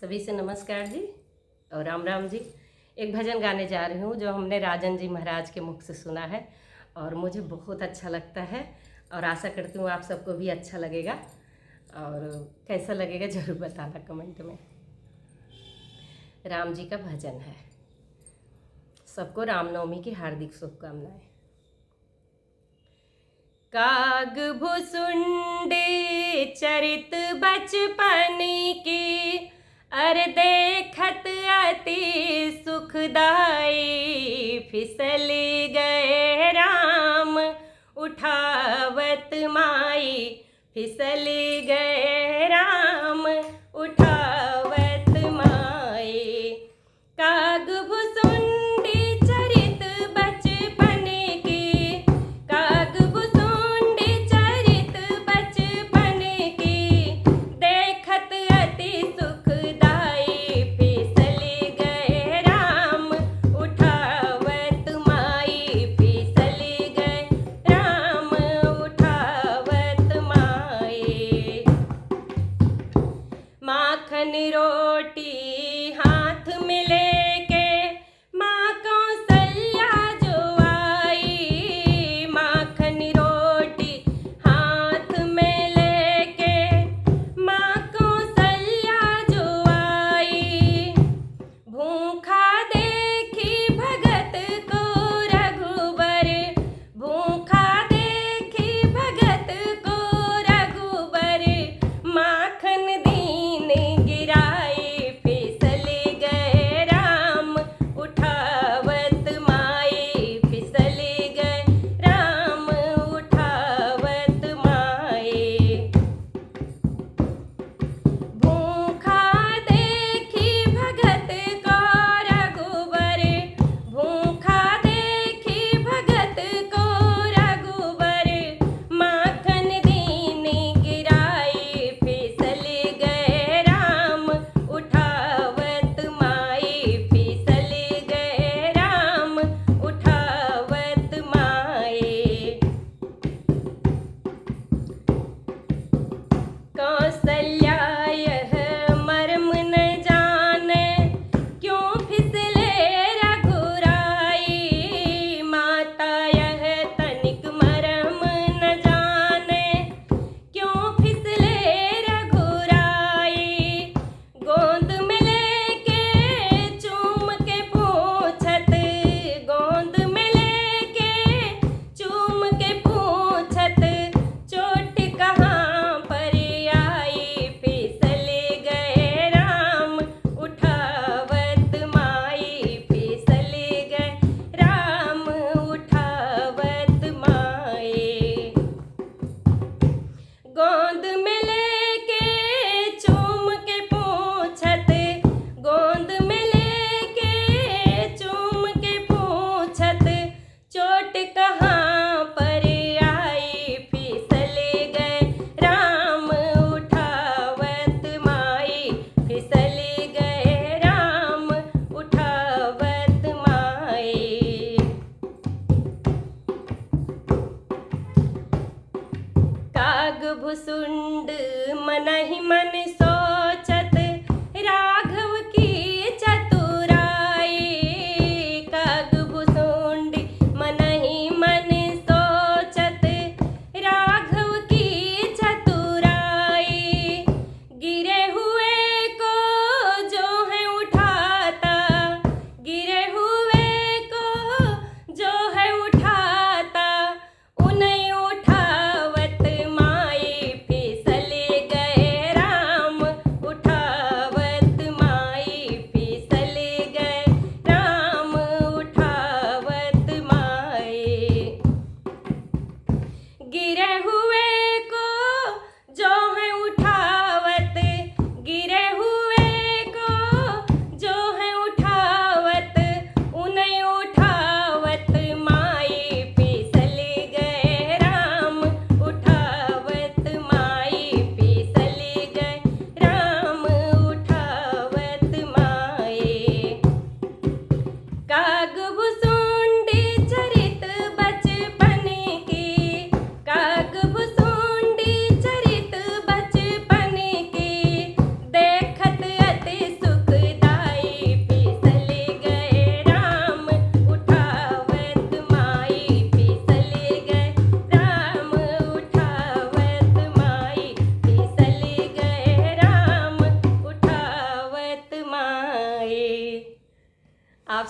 सभी से नमस्कार जी और राम राम जी। एक भजन गाने जा रही हूँ जो हमने राजन जी महाराज के मुख से सुना है और मुझे बहुत अच्छा लगता है और आशा करती हूँ आप सबको भी अच्छा लगेगा और कैसा लगेगा ज़रूर बताना कमेंट में। राम जी का भजन है। सबको रामनवमी की हार्दिक शुभकामनाएं। काग भुसुंडी चरित बचपन की अर देखत अति सुखदाई फिसल गए राम उठावत माई फिसल गए राम उठावत माई। काग भुसुंडी चरित बचपन की काग भुसुंडी चरित बचपन की देखत अति सुखदाई फिसल गए राम उठावत माई फिसल गए राम उठावत माई। माखन रोटी हाथ में लेके माँ कौशल्या जो आई। माखन रोटी हाथ में लेके माँ कौशल्या जो आई। भूखा देखी भगत को रघुबर भूखा देखी भगत को रघुबर माखन दीन गिराई फिसल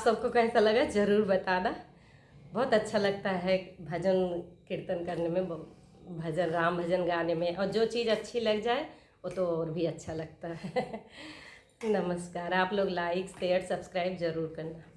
सबको कैसा लगा ज़रूर बताना। बहुत अच्छा लगता है भजन कीर्तन करने में, भजन राम भजन गाने में, और जो चीज़ अच्छी लग जाए वो तो और भी अच्छा लगता है। नमस्कार। आप लोग लाइक शेयर सब्सक्राइब ज़रूर करना।